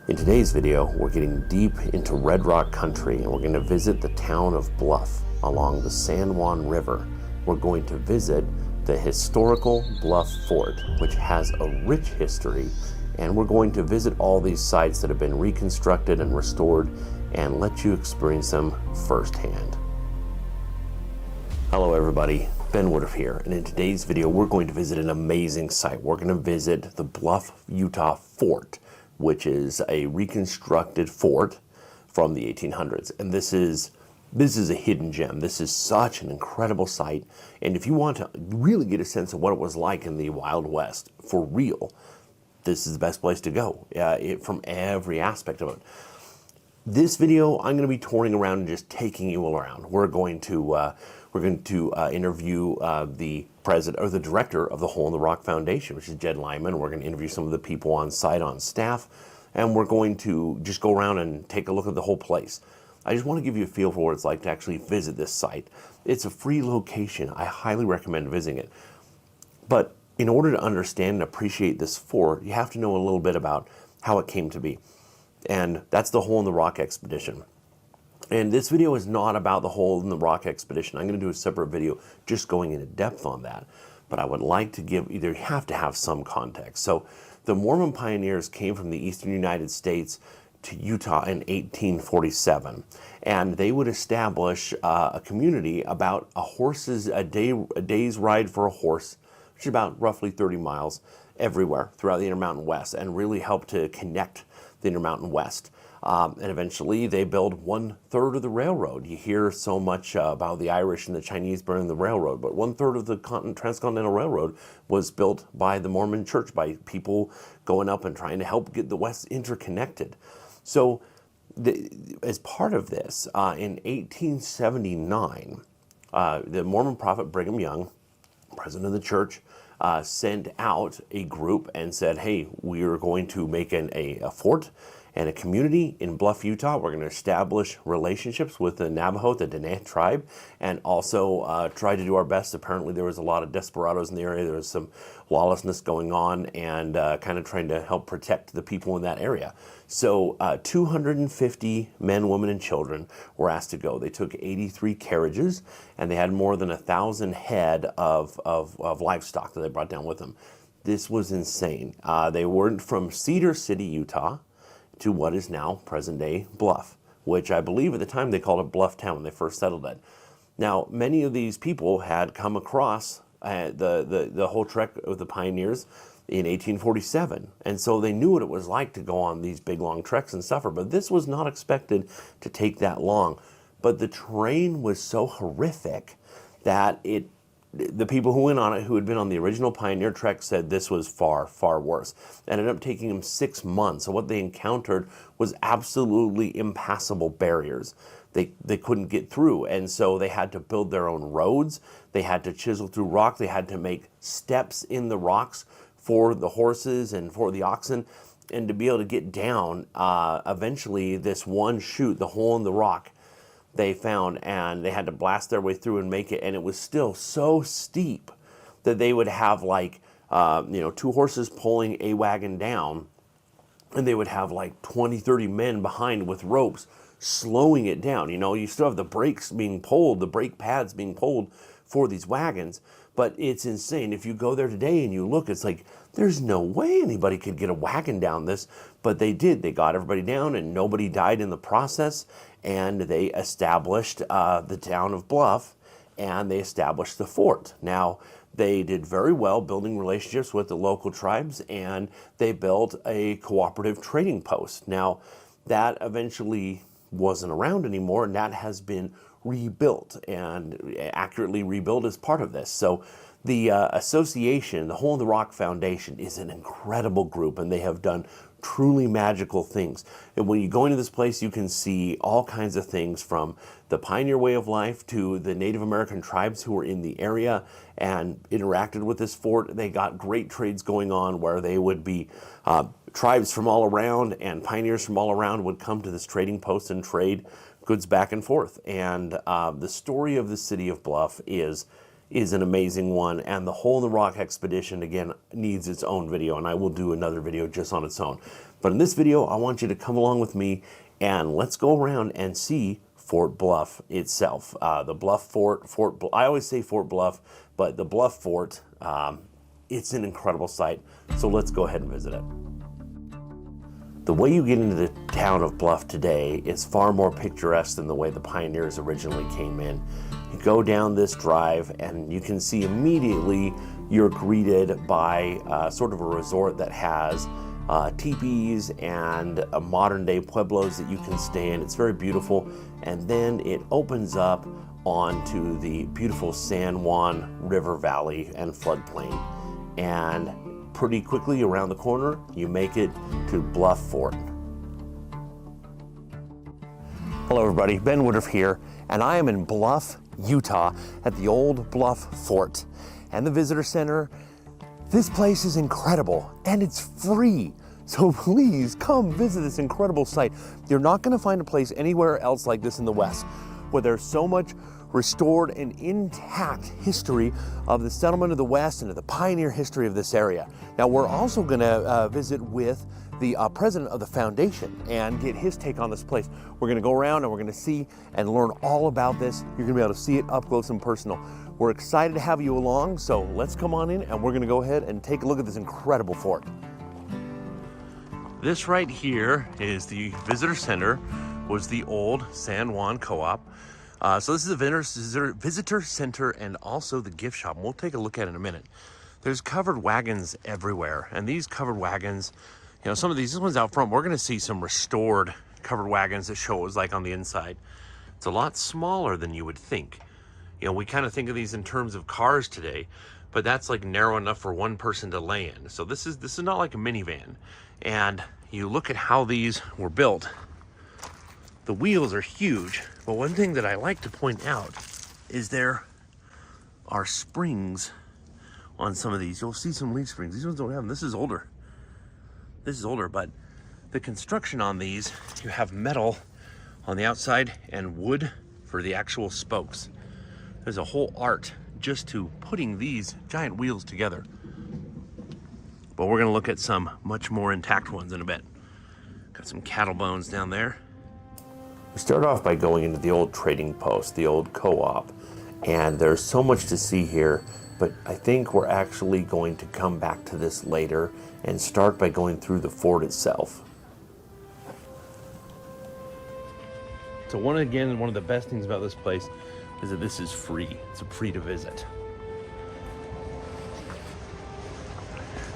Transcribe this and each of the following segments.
In today's video, we're getting deep into Red Rock country and we're going to visit the town of Bluff along the San Juan River. We're going to visit the historical Bluff Fort, which has a rich history, and we're going to visit all these sites that have been reconstructed and restored and let you experience them firsthand. Hello everybody, Ben Woodruff here, and in today's video we're going to visit an amazing site. We're going to visit the Bluff, Utah Fort, which is a reconstructed fort from the 1800s. And this is a hidden gem. This is such an incredible site. And if you want to really get a sense of what it was like in the Wild West, for real, this is the best place to go from every aspect of it. This video, I'm going to be touring around and just taking you all around. We're going to interview the president or the director of the Hole in the Rock Foundation, which is Jed Lyman. We're going to interview some of the people on site, on staff, and we're going to just go around and take a look at the whole place. I just want to give you a feel for what it's like to actually visit this site. It's a free location. I highly recommend visiting it. But in order to understand and appreciate this fort, you have to know a little bit about how it came to be. And that's the Hole in the Rock expedition. And this video is not about the Hole in the Rock expedition. I'm going to do a separate video just going into depth on that. But I would like to give, you have to have some context. So the Mormon pioneers came from the eastern United States to Utah in 1847. And they would establish a community about a day's ride for a horse, which is about roughly 30 miles everywhere throughout the Intermountain West, and really help to connect the Intermountain West. And eventually they build 1/3 of the railroad. You hear so much about the Irish and the Chinese burning the railroad, but 1/3 of the Transcontinental Railroad was built by the Mormon Church, by people going up and trying to help get the West interconnected. So as part of this, in 1879, the Mormon prophet Brigham Young, president of the church, sent out a group and said, hey, we are going to make a fort and a community in Bluff, Utah. We're going to establish relationships with the Navajo, the Dene tribe, and also try to do our best. Apparently there was a lot of desperados in the area. There was some lawlessness going on, and kind of trying to help protect the people in that area. So 250 men, women, and children were asked to go. They took 83 carriages, and they had more than 1,000 head of livestock that they brought down with them. This was insane. They weren't from Cedar City, Utah, to what is now present-day Bluff, which I believe at the time they called it Bluff Town when they first settled it. Now, many of these people had come across the whole trek of the pioneers in 1847, and so they knew what it was like to go on these big, long treks and suffer, but this was not expected to take that long. But the terrain was so horrific that the people who went on it, who had been on the original pioneer trek, said this was far, far worse. It ended up taking them 6 months. So what they encountered was absolutely impassable barriers. They couldn't get through, and so they had to build their own roads. They had to chisel through rock. They had to make steps in the rocks for the horses and for the oxen. And to be able to get down, eventually this one chute, the Hole in the Rock, they found, and they had to blast their way through and make it, and it was still so steep that they would have like 2 horses pulling a wagon down, and they would have like 20-30 men behind with ropes slowing it down. You still have the brakes being pulled, the brake pads being pulled for these wagons, but it's insane. If you go there today and you look, it's like there's no way anybody could get a wagon down this, but they did. They got everybody down, and nobody died in the process. And they established the town of Bluff, and they established the fort. Now, they did very well building relationships with the local tribes, and they built a cooperative trading post. Now, that eventually wasn't around anymore, and that has been rebuilt, and accurately rebuilt as part of this. So the association, the Hole in the Rock Foundation, is an incredible group, and they have done truly magical things. And when you go into this place, you can see all kinds of things, from the pioneer way of life to the Native American tribes who were in the area and interacted with this fort. They got great trades going on where they would be tribes from all around, and pioneers from all around would come to this trading post and trade goods back and forth. And the story of the city of Bluff is an amazing one, and the Hole in the Rock expedition, again, needs its own video, and I will do another video just on its own. But in this video, I want you to come along with me and let's go around and see Fort Bluff itself. The Bluff Fort, I always say Fort Bluff, but the Bluff Fort, it's an incredible sight. So let's go ahead and visit it. The way you get into the town of Bluff today is far more picturesque than the way the pioneers originally came in. You go down this drive and you can see immediately you're greeted by sort of a resort that has tipis and modern day pueblos that you can stay in. It's very beautiful. And then it opens up onto the beautiful San Juan River Valley and floodplain. And pretty quickly around the corner, you make it to Bluff Fort. Hello everybody, Ben Woodruff here, and I am in Bluff, Utah at the old Bluff Fort and the visitor center. This place is incredible and it's free. So please come visit this incredible site. You're not gonna find a place anywhere else like this in the West where there's so much restored and intact history of the settlement of the West and of the pioneer history of this area. Now we're also gonna visit with the president of the foundation and get his take on this place. We're gonna go around and we're gonna see and learn all about this. You're gonna be able to see it up close and personal. We're excited to have you along, so let's come on in and we're gonna go ahead and take a look at this incredible fort. This right here is the visitor center, was the old San Juan Co-op. So this is the visitor center and also the gift shop. We'll take a look at it in a minute. There's covered wagons everywhere, and these covered wagons, you know, some of these ones out front, we're gonna see some restored covered wagons that show what it was like on the inside. It's a lot smaller than you would think. You know, we kind of think of these in terms of cars today, but that's like narrow enough for one person to lay in. So this is not like a minivan. And you look at how these were built. The wheels are huge, but one thing that I like to point out is there are springs on some of these. You'll see some leaf springs. These ones don't have them. This is older. This is older, but the construction on these, you have metal on the outside and wood for the actual spokes. There's a whole art just to putting these giant wheels together. But we're gonna look at some much more intact ones in a bit. Got some cattle bones down there. We start off by going into the old trading post, the old co-op, and there's so much to see here, but I think we're actually going to come back to this later and start by going through the fort itself. So one of the best things about this place is that this is free. It's free to visit.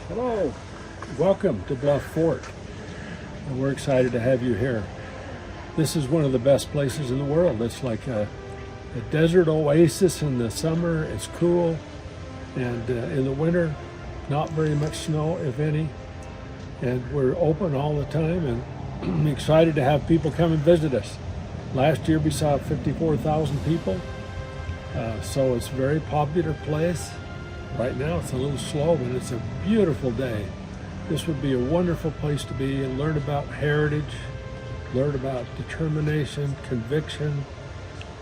Hello, welcome to Bluff Fort, and we're excited to have you here. This is one of the best places in the world. It's like a desert oasis in the summer. It's cool, and in the winter, not very much snow, if any. And we're open all the time, and I'm excited to have people come and visit us. Last year we saw 54,000 people, so it's a very popular place. Right now it's a little slow, but it's a beautiful day. This would be a wonderful place to be and learn about heritage, learn about determination, conviction.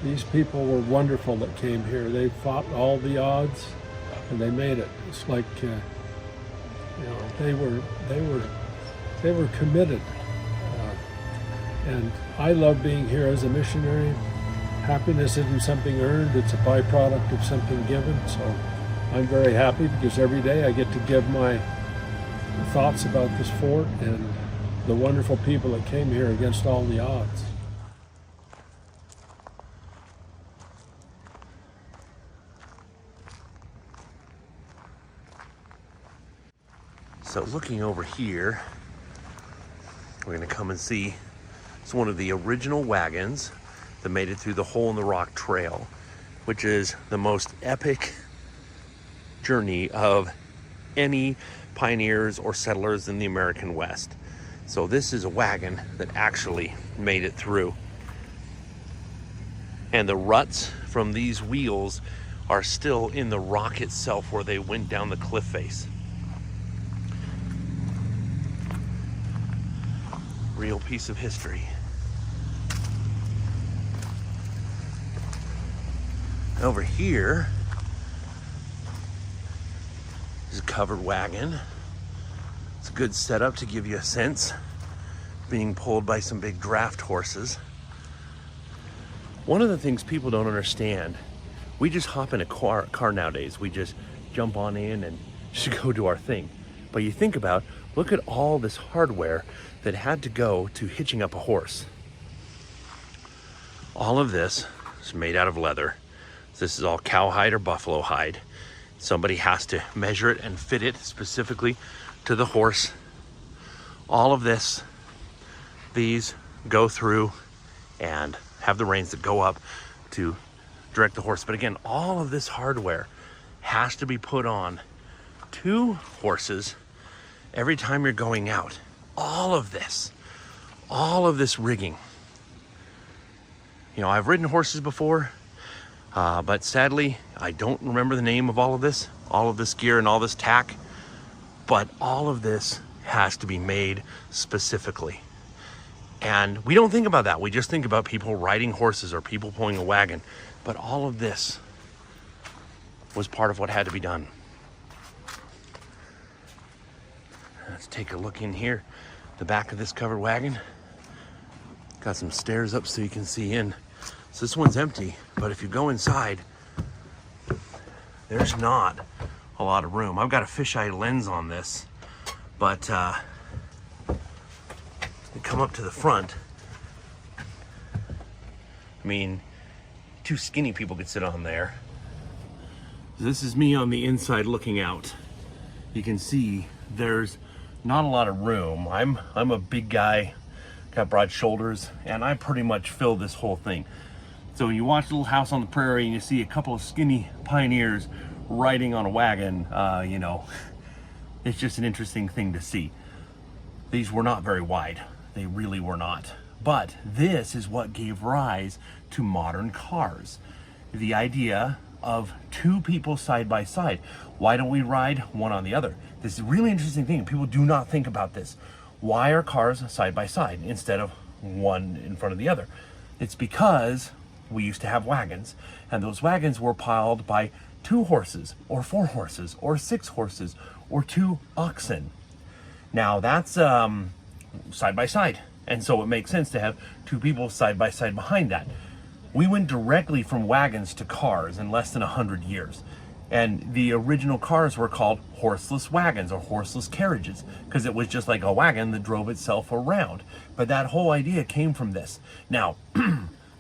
These people were wonderful that came here. They fought all the odds and they made it. It's like, you know, they were committed. And I love being here as a missionary. Happiness isn't something earned, it's a byproduct of something given. So I'm very happy because every day I get to give my thoughts about this fort and the wonderful people that came here against all the odds. So looking over here, we're gonna come and see, it's one of the original wagons that made it through the Hole in the Rock Trail, which is the most epic journey of any pioneers or settlers in the American West. So this is a wagon that actually made it through. And the ruts from these wheels are still in the rock itself where they went down the cliff face. Real piece of history. Over here is a covered wagon. It's a good setup to give you a sense being pulled by some big draft horses. One of the things people don't understand, we just hop in a car nowadays. We just jump on in and just go do our thing. But you think about, look at all this hardware that had to go to hitching up a horse. All of this is made out of leather. This is all cowhide or buffalo hide. Somebody has to measure it and fit it specifically to the horse. All of this, these go through and have the reins that go up to direct the horse. But again, all of this hardware has to be put on 2 horses every time you're going out. All of this rigging. You know, I've ridden horses before, but sadly, I don't remember the name of all of this gear and all this tack, but all of this has to be made specifically. And we don't think about that. We just think about people riding horses or people pulling a wagon, but all of this was part of what had to be done. Let's take a look in here, the back of this covered wagon. Got some stairs up so you can see in. So this one's empty, but if you go inside, there's not a lot of room. I've got a fisheye lens on this, but you come up to the front. I mean, 2 skinny people could sit on there. This is me on the inside looking out. You can see there's not a lot of room. I'm a big guy, got broad shoulders, and I pretty much fill this whole thing. So when you watch Little House on the Prairie and you see a couple of skinny pioneers riding on a wagon, you know, it's just an interesting thing to see. These were not very wide. They really were not. But this is what gave rise to modern cars. The idea of 2 people side by side. Why don't we ride one on the other? This is a really interesting thing. People do not think about this. Why are cars side by side instead of one in front of the other? It's because we used to have wagons, and those wagons were piled by 2 horses or 4 horses or 6 horses or 2 oxen. Now that's side by side, and so it makes sense to have 2 people side by side behind that. We went directly from wagons to cars in less than 100 years. And the original cars were called horseless wagons or horseless carriages because it was just like a wagon that drove itself around. But that whole idea came from this. Now,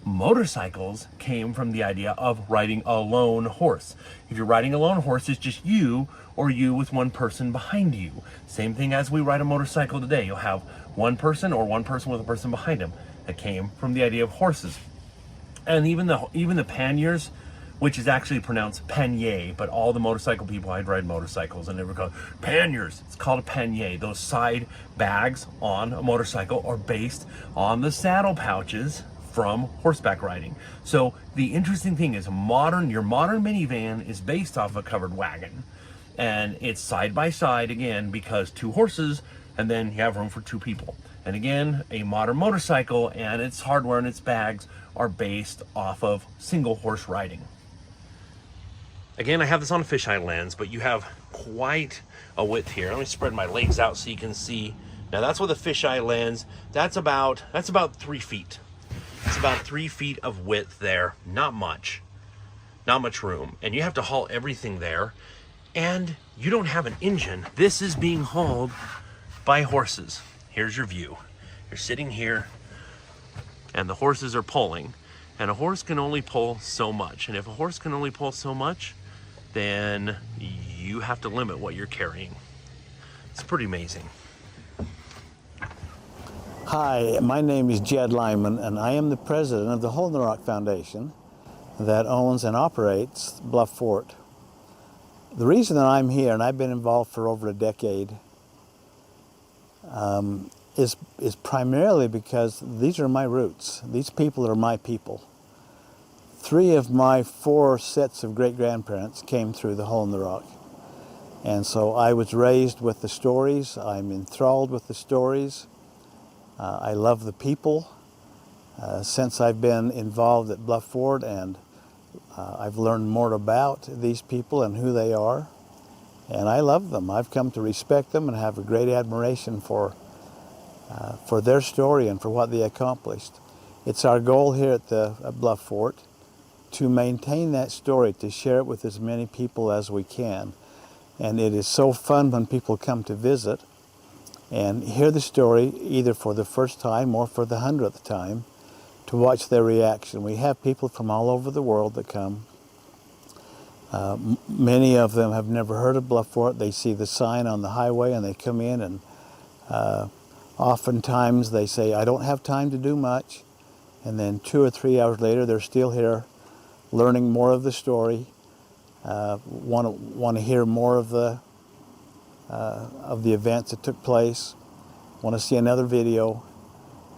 motorcycles came from the idea of riding a lone horse. If you're riding a lone horse, it's just you or you with one person behind you. Same thing as we ride a motorcycle today. You'll have one person or one person with a person behind him. That came from the idea of horses. And even the panniers, which is actually pronounced pannier, but all the motorcycle people, I'd ride motorcycles and they were called panniers. It's called a pannier. Those side bags on a motorcycle are based on the saddle pouches from horseback riding. So the interesting thing is your modern minivan is based off a covered wagon. And it's side by side again because 2 horses and then you have room for 2 people. And again, a modern motorcycle and its hardware and its bags are based off of single horse riding. Again, I have this on a fisheye lens, but you have quite a width here. Let me spread my legs out so you can see. Now that's with a fisheye lens. That's about 3 feet. It's about 3 feet of width there. Not much room. And you have to haul everything there. And you don't have an engine. This is being hauled by horses. Here's your view. You're sitting here and the horses are pulling. And a horse can only pull so much. And if a horse can only pull so much, then you have to limit what you're carrying. It's pretty amazing. Hi, my name is Jed Lyman, and I am the president of the Hole in the Rock Foundation that owns and operates Bluff Fort. The reason that I'm here, and I've been involved for over a decade, is primarily because these are my roots. These people are my people. 3 of my 4 sets of great-grandparents came through the Hole in the Rock. And so I was raised with the stories. I'm enthralled with the stories. I love the people. Since I've been involved at Bluff Fort, and I've learned more about these people and who they are. And I love them. I've come to respect them and have a great admiration for for their story and for what they accomplished. It's our goal here at the Bluff Fort to maintain that story, to share it with as many people as we can. And it is so fun when people come to visit and hear the story either for the first time or for the 100th time, to watch their reaction. We have people from all over the world that come. Many of them have never heard of Bluff Fort. They see the sign on the highway and they come in, and oftentimes they say, I don't have time to do much. And then 2 or 3 hours later, they're still here learning more of the story, want to hear more of the events that took place, want to see another video.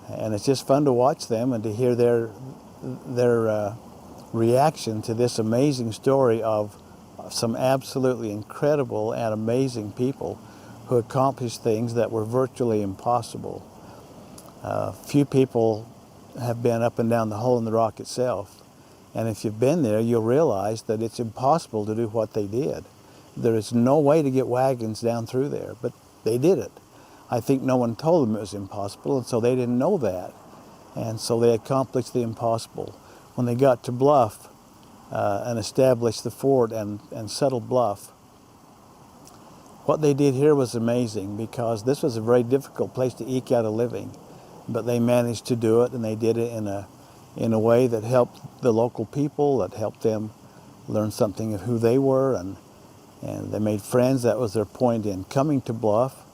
And it's just fun to watch them and to hear their reaction to this amazing story of some absolutely incredible and amazing people who accomplished things that were virtually impossible. Few people have been up and down the hole in the rock itself. And if you've been there, you'll realize that it's impossible to do what they did. There is no way to get wagons down through there, but they did it. I think no one told them it was impossible, and so they didn't know that. And so they accomplished the impossible. When they got to Bluff and established the fort and settled Bluff, what they did here was amazing, because this was a very difficult place to eke out a living. But they managed to do it, and they did it in a way that helped the local people, that helped them learn something of who they were, and they made friends. That was their point in coming to Bluff,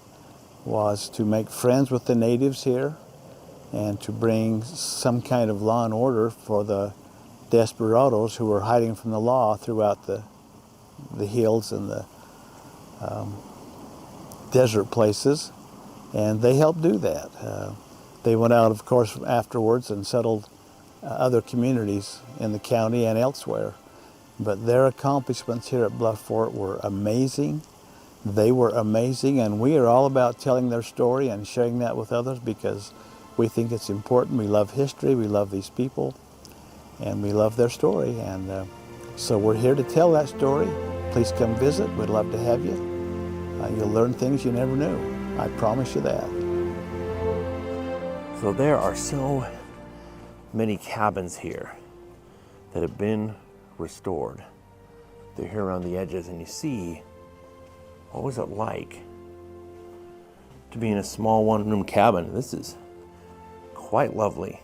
was to make friends with the natives here and to bring some kind of law and order for the desperados who were hiding from the law throughout the hills and the desert places. And they helped do that. They went out, of course, afterwards and settled other communities in the county and elsewhere. But their accomplishments here at Bluff Fort were amazing. They were amazing, and we are all about telling their story and sharing that with others because we think it's important. We love history, we love these people, and we love their story. And so we're here to tell that story. Please come visit. We'd love to have you. You'll learn things you never knew. I promise you that. So there are so many cabins here that have been restored. They're here around the edges, and you see, what was it like to be in a small one-room cabin? This is quite lovely,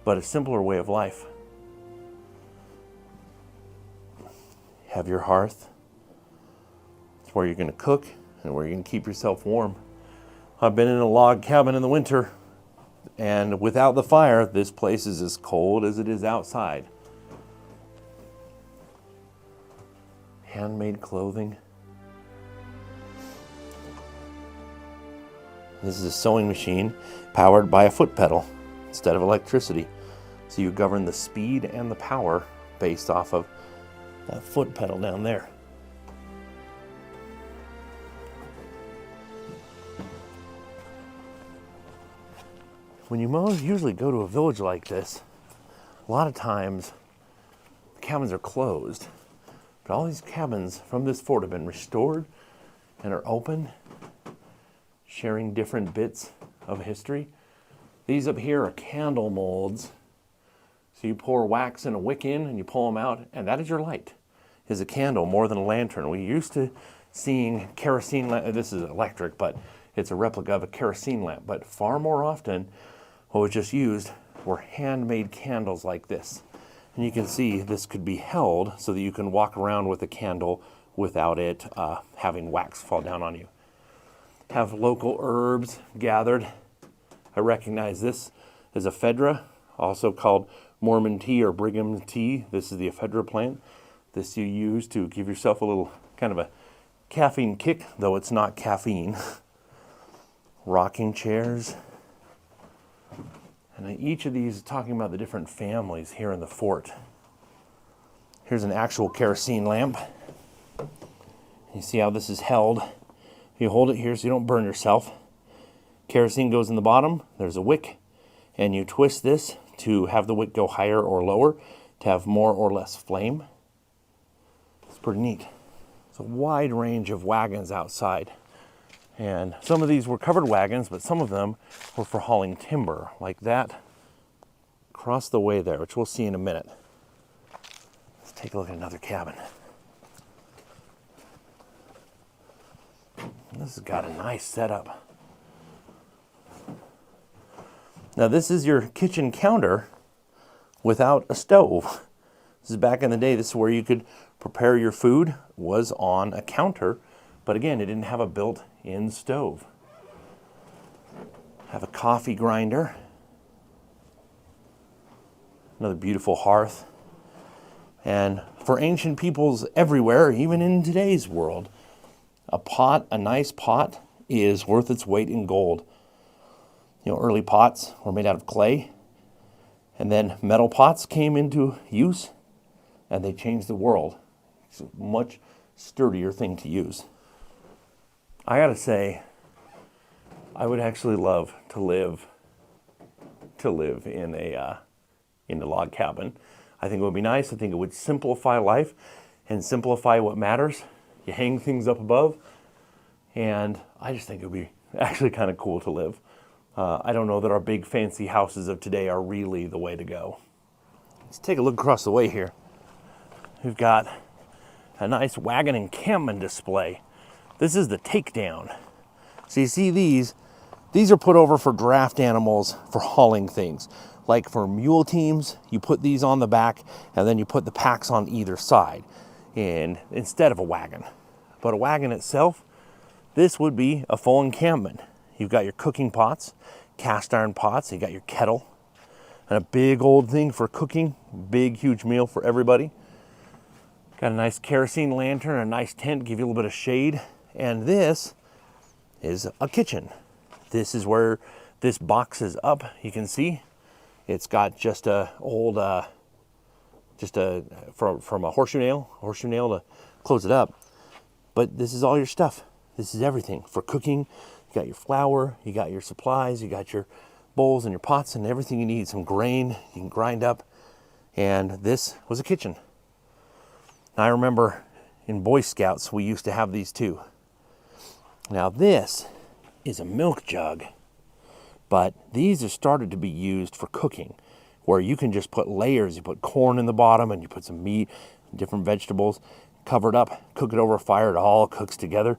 but a simpler way of life. Have your hearth. It's where you're going to cook and where you're going to keep yourself warm. I've been in a log cabin in the winter, and without the fire, this place is as cold as it is outside. Handmade clothing. This is a sewing machine powered by a foot pedal instead of electricity. So you govern the speed and the power based off of that foot pedal down there. When you usually go to a village like this, a lot of times the cabins are closed. But all these cabins from this fort have been restored and are open, sharing different bits of history. These up here are candle molds. So you pour wax and a wick in and you pull them out, and that is your light, is a candle more than a lantern. We used to seeing kerosene lamp. This is electric, but it's a replica of a kerosene lamp. But far more often, what was just used were handmade candles like this. And you can see this could be held so that you can walk around with a candle without it having wax fall down on you. Have local herbs gathered. I recognize this as ephedra, also called Mormon tea or Brigham tea. This is the ephedra plant. This you use to give yourself a little kind of a caffeine kick, though it's not caffeine. Rocking chairs. And each of these is talking about the different families here in the fort. Here's an actual kerosene lamp. You see how this is held. You hold it here so you don't burn yourself. Kerosene goes in the bottom. There's a wick. And you twist this to have the wick go higher or lower to have more or less flame. It's pretty neat. It's a wide range of wagons outside. And some of these were covered wagons, but some of them were for hauling timber, like that across the way there, which we'll see in a minute. Let's take a look at another cabin. This has got a nice setup. Now this is your kitchen counter without a stove. This is back in the day. This is where you could prepare your food, was on a counter, but again, it didn't have a built-in stove. Have a coffee grinder. Another beautiful hearth. And for ancient peoples everywhere, even in today's world, a nice pot is worth its weight in gold. You know, early pots were made out of clay, and then metal pots came into use, and they changed the world. It's a much sturdier thing to use. I gotta say, I would actually love to live in a log cabin. I think it would be nice. I think it would simplify life and simplify what matters. You hang things up above, and I just think it would be actually kind of cool to live. I don't know that our big fancy houses of today are really the way to go. Let's take a look across the way here. We've got a nice wagon encampment display. This is the takedown. So you see these are put over for draft animals for hauling things. Like for mule teams, you put these on the back and then you put the packs on either side instead of a wagon. But a wagon itself, this would be a full encampment. You've got your cooking pots, cast iron pots, you got your kettle, and a big old thing for cooking, big huge meal for everybody. Got a nice kerosene lantern, a nice tent, give you a little bit of shade. And this is a kitchen. This is where this box is up. You can see it's got just a old, from a horseshoe nail to close it up. But this is all your stuff. This is everything for cooking. You got your flour, you got your supplies, you got your bowls and your pots and everything you need. Some grain you can grind up. And this was a kitchen. Now, I remember in Boy Scouts, we used to have these too. Now this is a milk jug, but these have started to be used for cooking, where you can just put layers. You put corn in the bottom and you put some meat, different vegetables, cover it up, cook it over a fire. It all cooks together.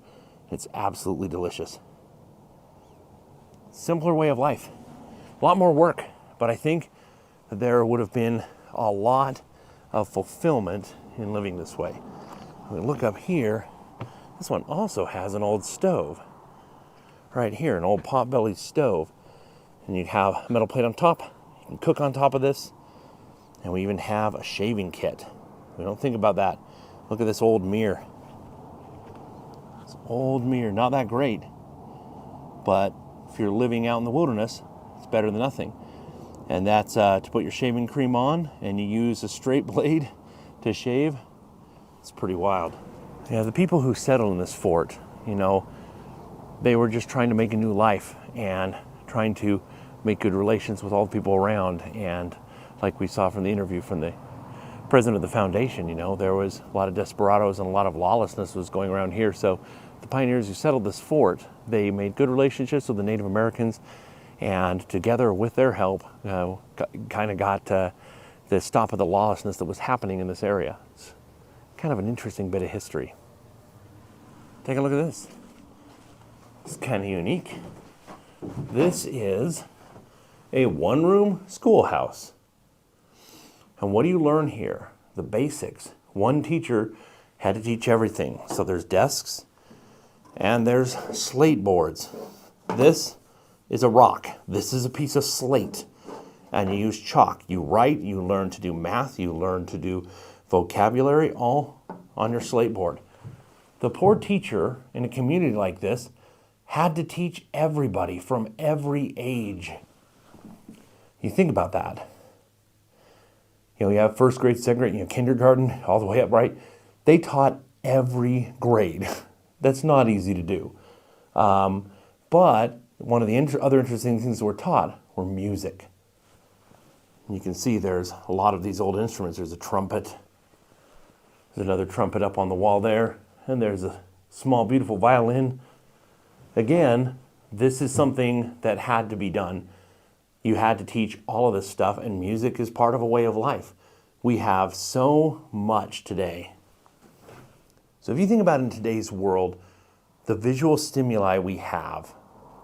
It's absolutely delicious. Simpler way of life. A lot more work, but I think that there would have been a lot of fulfillment in living this way. When we look up here, this one also has an old stove. Right here, an old pot-bellied stove. And you have a metal plate on top. You can cook on top of this. And we even have a shaving kit. We don't think about that. Look at this old mirror. This old mirror, not that great. But if you're living out in the wilderness, it's better than nothing. And that's to put your shaving cream on, and you use a straight blade to shave. It's pretty wild. Yeah, the people who settled in this fort, you know, they were just trying to make a new life and trying to make good relations with all the people around. And like we saw from the interview from the president of the foundation, you know, there was a lot of desperados and a lot of lawlessness was going around here. So the pioneers who settled this fort, they made good relationships with the Native Americans, and together with their help, kind of got the stop of the lawlessness that was happening in this area. It's kind of an interesting bit of history. Take a look at this. It's kind of unique. This is a one-room schoolhouse. And what do you learn here? The basics. One teacher had to teach everything. So there's desks and there's slate boards. This is a rock. This is a piece of slate. And you use chalk. You write, you learn to do math, you learn to do vocabulary, all on your slate board. The poor teacher in a community like this had to teach everybody from every age. You think about that. You know, you have first grade, second grade, you have kindergarten, all the way up, right? They taught every grade. That's not easy to do. But one of the other interesting things that were taught were music. And you can see there's a lot of these old instruments. There's a trumpet. There's another trumpet up on the wall there. And there's a small, beautiful violin. Again, this is something that had to be done. You had to teach all of this stuff, and music is part of a way of life. We have so much today. So if you think about it in today's world, the visual stimuli we have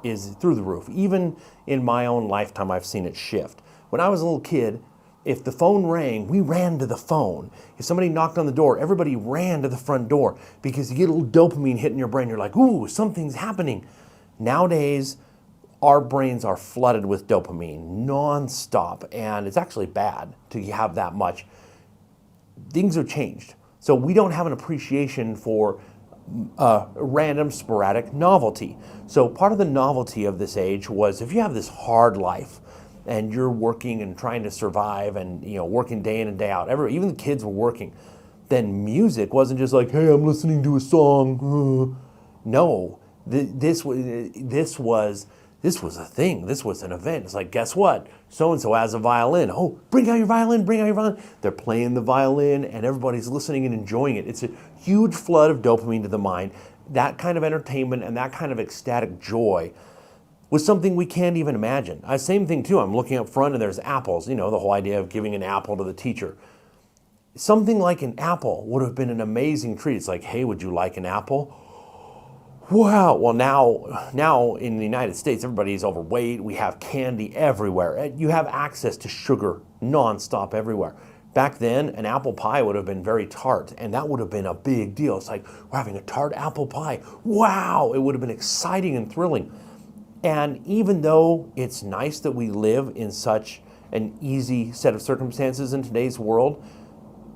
is through the roof. Even in my own lifetime, I've seen it shift. When I was a little kid, if the phone rang, we ran to the phone. If somebody knocked on the door, everybody ran to the front door because you get a little dopamine hit in your brain. You're like, ooh, something's happening. Nowadays, our brains are flooded with dopamine nonstop, and it's actually bad to have that much. Things have changed. So we don't have an appreciation for random, sporadic novelty. So part of the novelty of this age was if you have this hard life and you're working and trying to survive and working day in and day out, even the kids were working, then music wasn't just like, hey, I'm listening to a song. No, this was a thing. This was an event. It's like, guess what? So-and-so has a violin. Oh, bring out your violin, bring out your violin. They're playing the violin and everybody's listening and enjoying it. It's a huge flood of dopamine to the mind. That kind of entertainment and that kind of ecstatic joy was something we can't even imagine. Same thing too, I'm looking up front and there's apples. The whole idea of giving an apple to the teacher. Something like an apple would have been an amazing treat. It's like, hey, would you like an apple? Wow. Well, now in the United States, everybody's overweight. We have candy everywhere. You have access to sugar nonstop everywhere. Back then, an apple pie would have been very tart, and that would have been a big deal. It's like, we're having a tart apple pie. Wow. It would have been exciting and thrilling. And even though it's nice that we live in such an easy set of circumstances in today's world,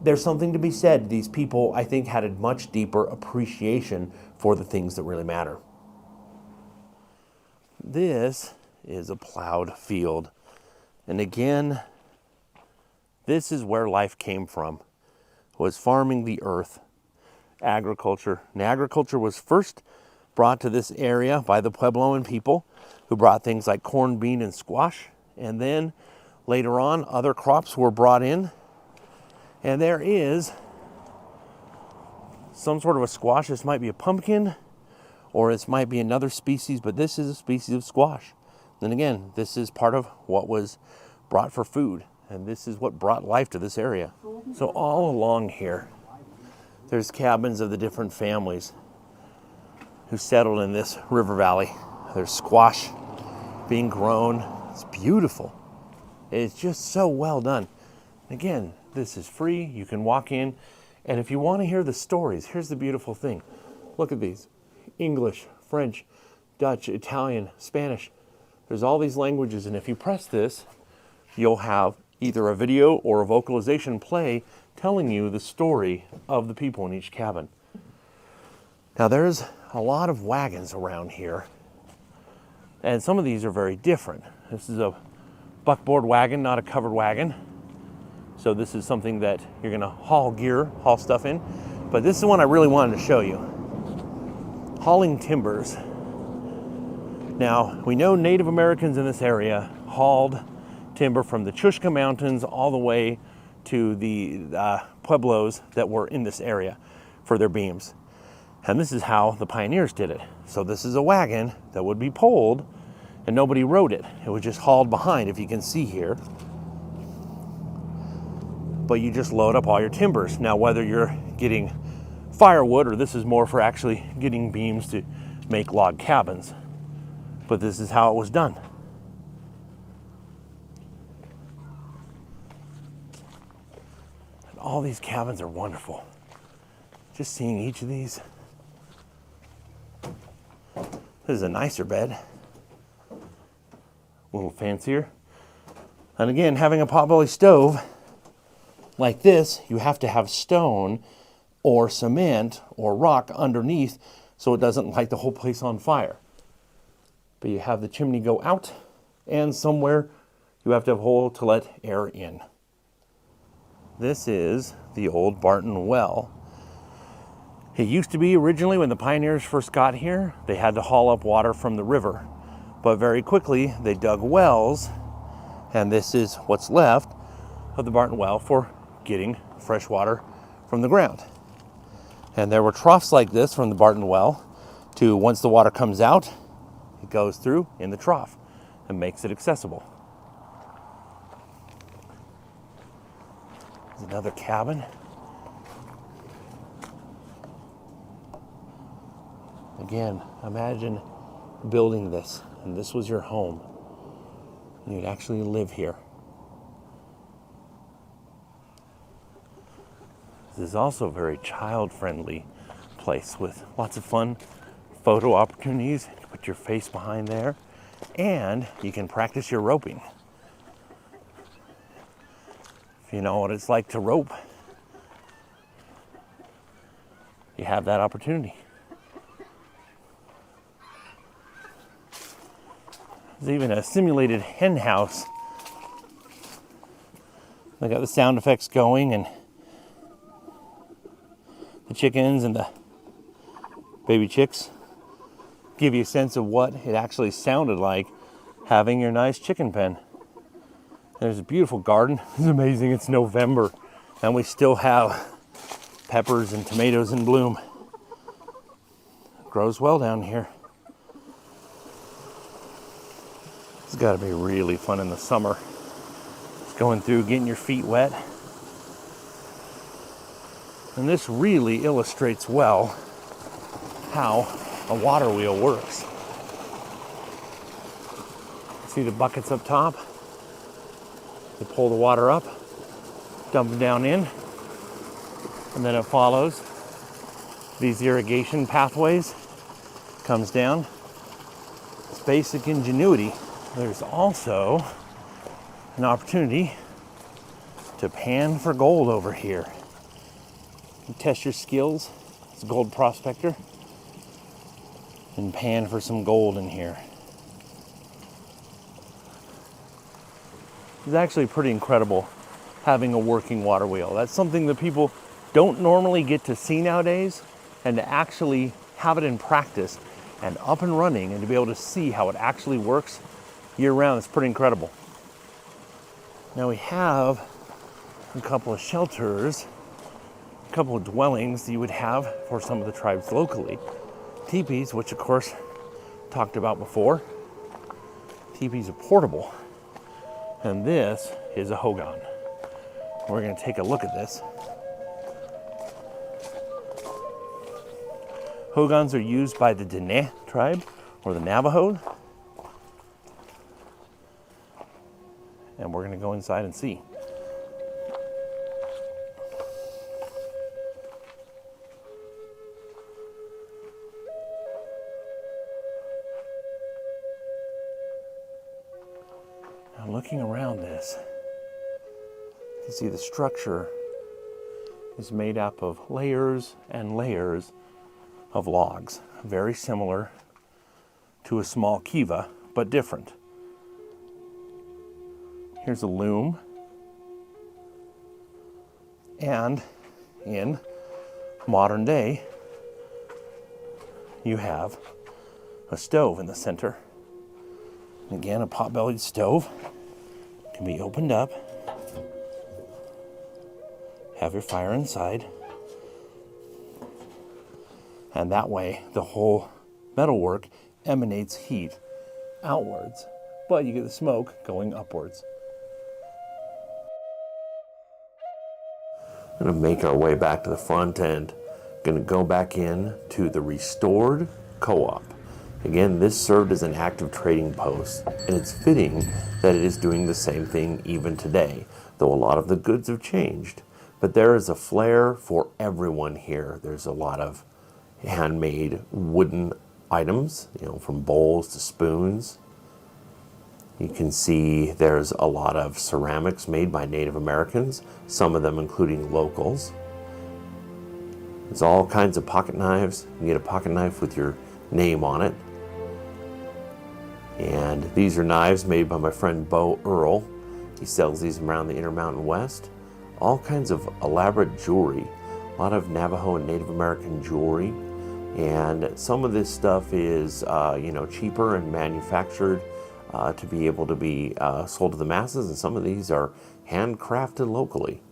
there's something to be said. These people, I think, had a much deeper appreciation for the things that really matter. This is a plowed field. And again, this is where life came from, was farming the earth, agriculture. And agriculture was first brought to this area by the Puebloan people who brought things like corn, bean, and squash. And then later on, other crops were brought in. And there is some sort of a squash. This might be a pumpkin, or this might be another species, but this is a species of squash. And again, this is part of what was brought for food, and this is what brought life to this area. So all along here, there's cabins of the different families who settled in this river valley. There's squash being grown. It's beautiful. It's just so well done. Again, this is free. You can walk in. And if you want to hear the stories, here's the beautiful thing. Look at these. English, French, Dutch, Italian, Spanish. There's all these languages. And if you press this, you'll have either a video or a vocalization play telling you the story of the people in each cabin. Now there's a lot of wagons around here. And some of these are very different. This is a buckboard wagon, not a covered wagon. So this is something that you're gonna haul stuff in. But this is the one I really wanted to show you. Hauling timbers. Now, we know Native Americans in this area hauled timber from the Chushka Mountains all the way to the pueblos that were in this area for their beams. And this is how the pioneers did it. So this is a wagon that would be pulled and nobody rode it. It was just hauled behind, if you can see here. But you just load up all your timbers. Now, whether you're getting firewood or this is more for actually getting beams to make log cabins, but this is how it was done. And all these cabins are wonderful. Just seeing each of these. This is a nicer bed. A little fancier. And again, having a potbelly stove like this, you have to have stone or cement or rock underneath so it doesn't light the whole place on fire. But you have the chimney go out, and somewhere you have to have a hole to let air in. This is the old Barton Well. It used to be originally, when the pioneers first got here, they had to haul up water from the river. But very quickly they dug wells, and this is what's left of the Barton Well for getting fresh water from the ground. And there were troughs like this from the Barton Well to, once the water comes out, it goes through in the trough and makes it accessible. There's another cabin. Again, imagine building this, and this was your home. You'd actually live here. This is also a very child-friendly place with lots of fun photo opportunities. You can put your face behind there, and you can practice your roping. If you know what it's like to rope, you have that opportunity. There's even a simulated hen house. They got the sound effects going, and the chickens and the baby chicks give you a sense of what it actually sounded like having your nice chicken pen. There's a beautiful garden. It's amazing. It's November, and we still have peppers and tomatoes in bloom. It grows well down here. It's got to be really fun in the summer. Just going through, getting your feet wet. And this really illustrates well how a water wheel works. See the buckets up top? You pull the water up, dump it down in, and then it follows these irrigation pathways, comes down. It's basic ingenuity. There's also an opportunity to pan for gold over here. You test your skills as a gold prospector and pan for some gold in here. It's actually pretty incredible having a working water wheel. That's something that people don't normally get to see nowadays, and to actually have it in practice and up and running and to be able to see how it actually works year round is pretty incredible. Now we have a couple of shelters, a couple of dwellings that you would have for some of the tribes locally. Tipis, which of course talked about before. Tipis are portable. And this is a Hogan. We're going to take a look at this. Hogans are used by the Diné tribe or the Navajo. And we're going to go inside and see. Now looking around this, you see the structure is made up of layers and layers of logs, very similar to a small kiva, but different. Here's a loom, and in modern day, you have a stove in the center. And again, a pot-bellied stove can be opened up, have your fire inside, and that way the whole metalwork emanates heat outwards, but you get the smoke going upwards. We're going to make our way back to the front end. Going to go back in to the restored co-op. Again, this served as an active trading post, and it's fitting that it is doing the same thing even today, though a lot of the goods have changed. But there is a flair for everyone here. There's a lot of handmade wooden items, from bowls to spoons. You can see there's a lot of ceramics made by Native Americans, some of them including locals. There's all kinds of pocket knives. You can get a pocket knife with your name on it. And these are knives made by my friend Bo Earl. He sells these around the Intermountain West. All kinds of elaborate jewelry, a lot of Navajo and Native American jewelry. And some of this stuff is, cheaper and manufactured to be able to be sold to the masses, and some of these are handcrafted locally.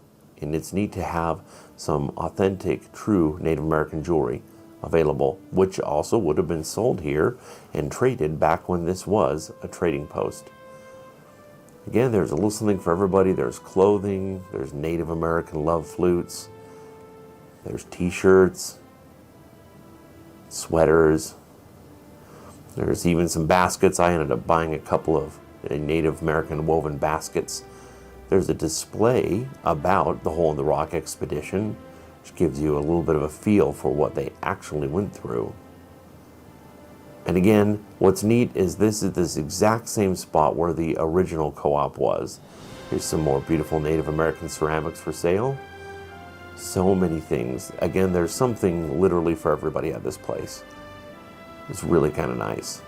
And it's neat to have some authentic, true Native American jewelry available, which also would have been sold here and traded back when this was a trading post. Again, there's a little something for everybody. There's clothing, there's Native American love flutes, there's t-shirts, sweaters, there's even some baskets. I ended up buying a couple of Native American woven baskets. There's a display about the Hole in the Rock expedition, which gives you a little bit of a feel for what they actually went through. And again, what's neat is this exact same spot where the original co-op was. Here's some more beautiful Native American ceramics for sale. So many things. Again, there's something literally for everybody at this place. It's really kind of nice.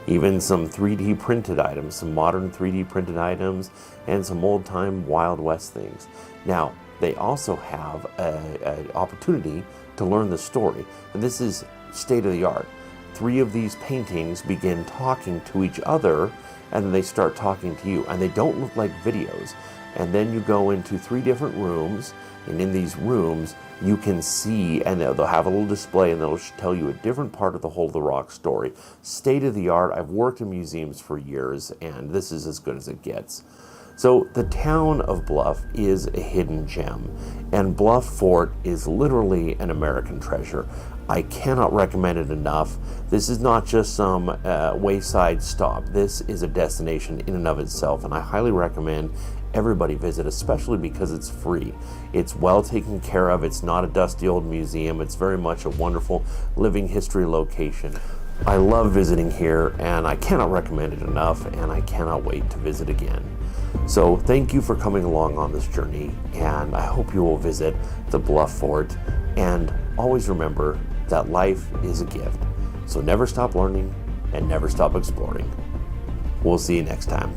Even some 3D printed items, some modern 3D printed items, and some old-time Wild West things. Now, they also have an opportunity to learn the story, and this is state-of-the-art. 3 of these paintings begin talking to each other, and then they start talking to you, and they don't look like videos. And then you go into 3 different rooms, and in these rooms you can see, and they'll have a little display, and they'll tell you a different part of the Hole in the Rock story. State of the art. I've worked in museums for years, and this is as good as it gets. So the town of Bluff is a hidden gem, and Bluff Fort is literally an American treasure. I cannot recommend it enough. This is not just some wayside stop. This is a destination in and of itself, and I highly recommend everybody visit, especially because it's free. It's well taken care of. It's not a dusty old museum. It's very much a wonderful living history location. I love visiting here, and I cannot recommend it enough, and I cannot wait to visit again. So thank you for coming along on this journey, and I hope you will visit the Bluff Fort, and always remember that life is a gift. So never stop learning and never stop exploring. We'll see you next time.